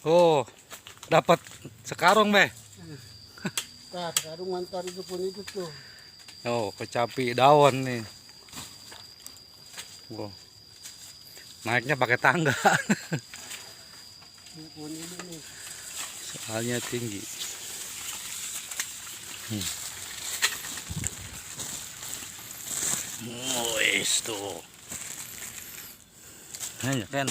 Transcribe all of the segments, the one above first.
Oh, dapat sekarung, Be. Nah, sekarang mantar itu pun itu tuh. Oh, kecapi daun nih. Wow. Naiknya pakai tangga. Ini pun ini nih. Soalnya tinggi. Wes tuh. Hanya kan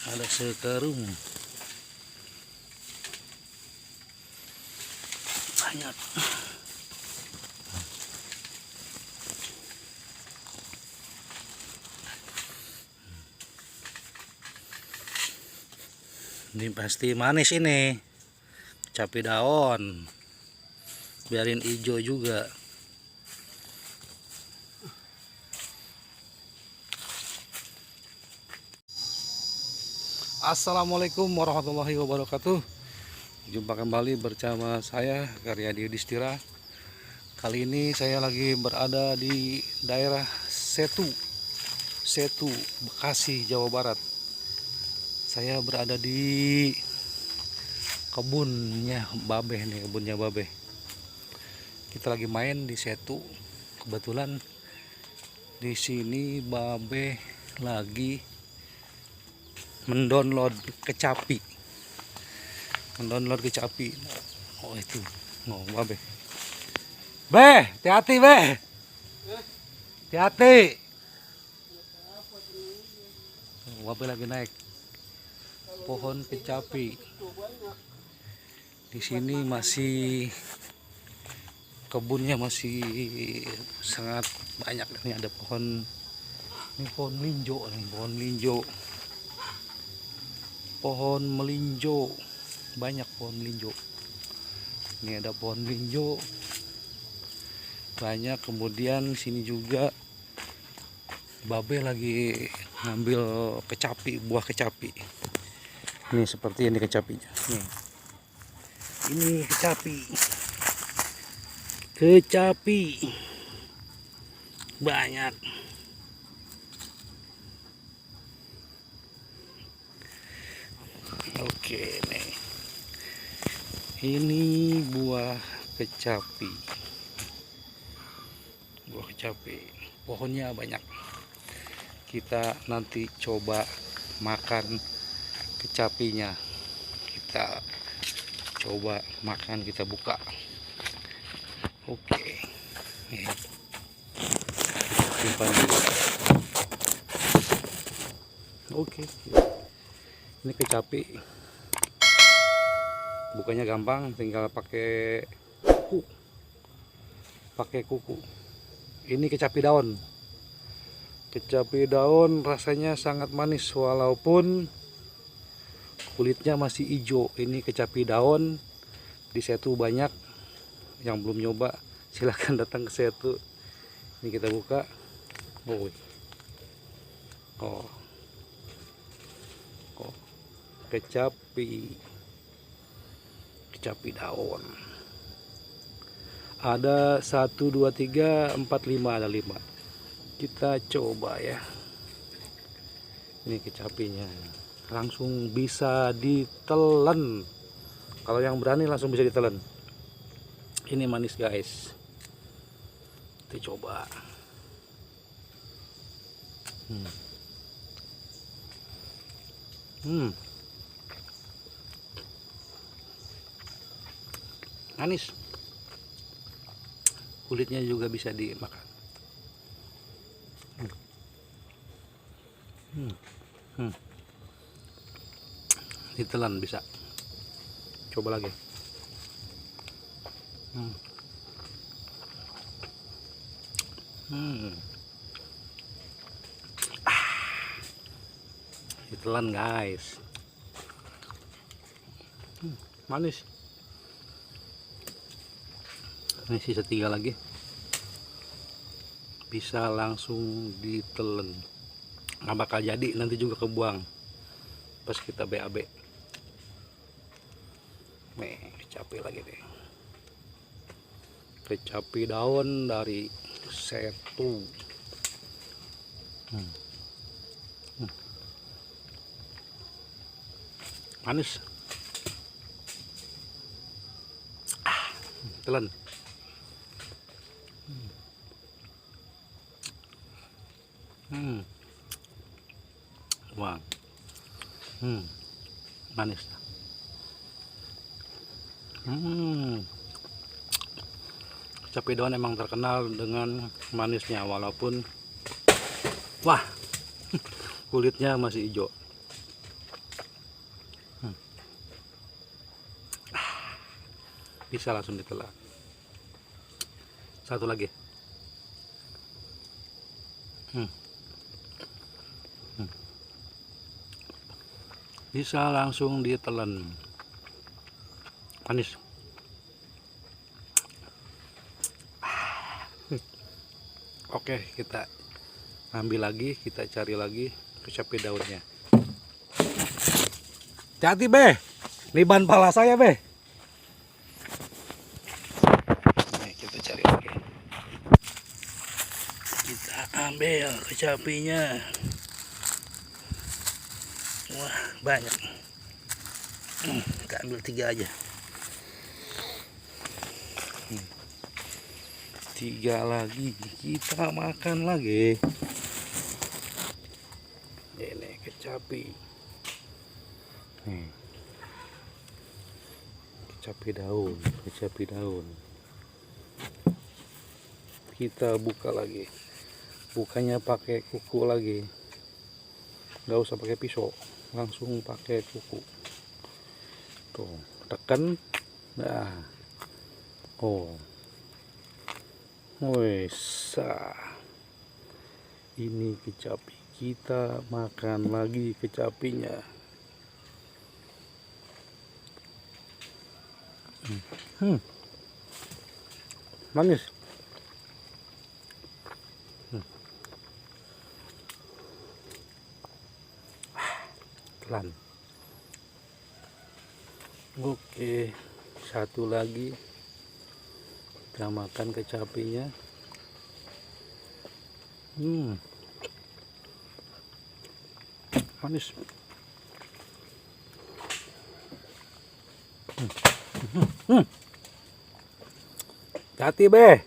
ada sekarung. Banyak. Ini pasti manis ini. Cabai daun. Biarin hijau juga. Assalamualaikum warahmatullahi wabarakatuh. Jumpa kembali bersama saya Karyadi Yudhistira. Kali ini saya lagi berada di daerah Setu, Bekasi, Jawa Barat. Saya berada di kebunnya Babeh nih, kebunnya Babeh. Kita lagi main di Setu. Kebetulan di sini Babeh lagi mendownload kecapi. Oh itu, oh Babeh. Beh, hati-hati beh. Hati-hati. Babeh lagi naik pohon kecapi. Di sini masih kebunnya masih sangat banyak. Ini ada pohon, ini pohon melinjo nih, pohon melinjo, banyak pohon melinjo. Ini ada pohon melinjo banyak. Kemudian sini juga Babe lagi ngambil kecapi, buah kecapi. Ini seperti ini kecapinya. Nih. Ini kecapi banyak. Oke nih, ini buah kecapi, pohonnya banyak. Kita nanti coba makan kecapinya. Kita coba makan, kita buka. Oke, nih, simpan dulu. Oke, ini kecapi. Bukanya gampang, tinggal pakai kuku. Ini kecapi daun. Rasanya sangat manis walaupun kulitnya masih hijau. Ini kecapi daun. Di Setu banyak. Yang belum nyoba silahkan datang ke Setu. Ini kita buka. Oh, kecapi daun. Ada 1 2 3 4 5, ada 5. Kita coba ya. Ini kecapinya langsung bisa ditelan. Kalau yang berani langsung bisa ditelan. Ini manis guys. Kita coba. Manis. Kulitnya juga bisa dimakan. Ditelan bisa. Coba lagi. Ditelan guys. Manis. Ini sisa 3 lagi. Bisa langsung ditelan. Nggak bakal jadi, nanti juga kebuang pas kita BAB. Nih, kecapi lagi deh. Kecapi daun dari Setu. manis. Telan. Wah. Manis. Kecapi daun emang terkenal dengan manisnya, walaupun wah, kulitnya masih hijau. Bisa langsung ditelan. Satu lagi. Bisa langsung ditelan. Manis. Oke, kita ambil lagi, kita cari lagi kecapi daunnya. Hati be, ini ban pala saya be. Nih, kita cari lagi. Kita ambil kecapinya. Wah, banyak. Kita ambil 3 aja. 3 lagi, kita makan lagi. Ini kecapi. Nih. Kecapi daun. Kita buka lagi. Bukanya pakai kuku lagi. Nggak usah pakai pisau, langsung pakai kuku. Tuh, tekan. Nah. Oh. Wesa, ini kecapi, kita makan lagi kecapinya. Manis. Telan. Oke, satu lagi. Kita makan kecapinya. Manis. Hati be.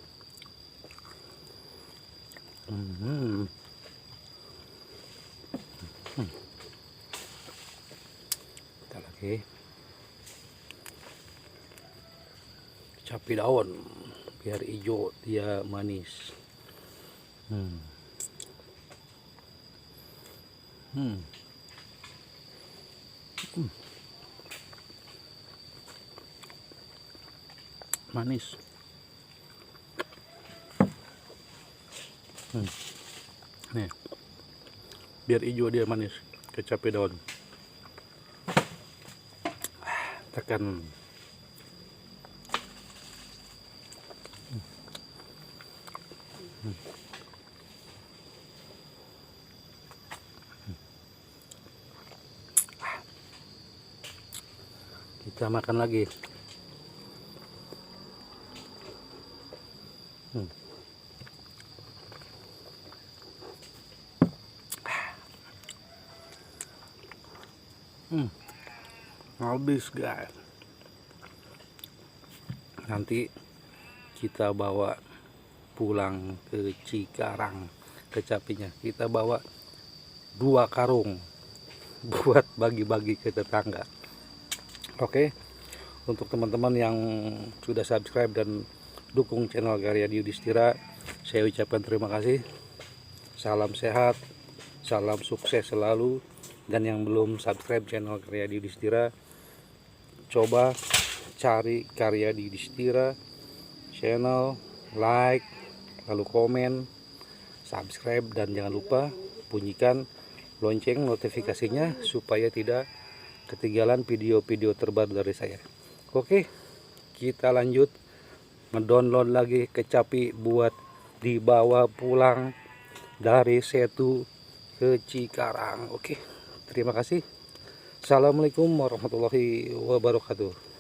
Kita lagi. Kecapi daun. Biar hijau, dia manis. Manis. Nih, biar hijau dia manis. Kecapi daun. Tekan. Kita makan lagi. Habis guys. Nanti kita bawa pulang ke Cikarang kecapinya. Kita bawa 2 karung buat bagi-bagi ke tetangga. Oke, untuk teman-teman yang sudah subscribe dan dukung channel Karya Yudhistira, saya ucapkan terima kasih. Salam sehat, salam sukses selalu. Dan yang belum subscribe channel Karya Yudhistira, coba cari Karya Yudhistira channel, like, lalu komen, subscribe, dan jangan lupa bunyikan lonceng notifikasinya supaya tidak ketinggalan video-video terbaru dari saya. Oke, kita lanjut mendownload lagi kecapi buat dibawa pulang dari Setu ke Cikarang. Oke, terima kasih. Assalamualaikum warahmatullahi wabarakatuh.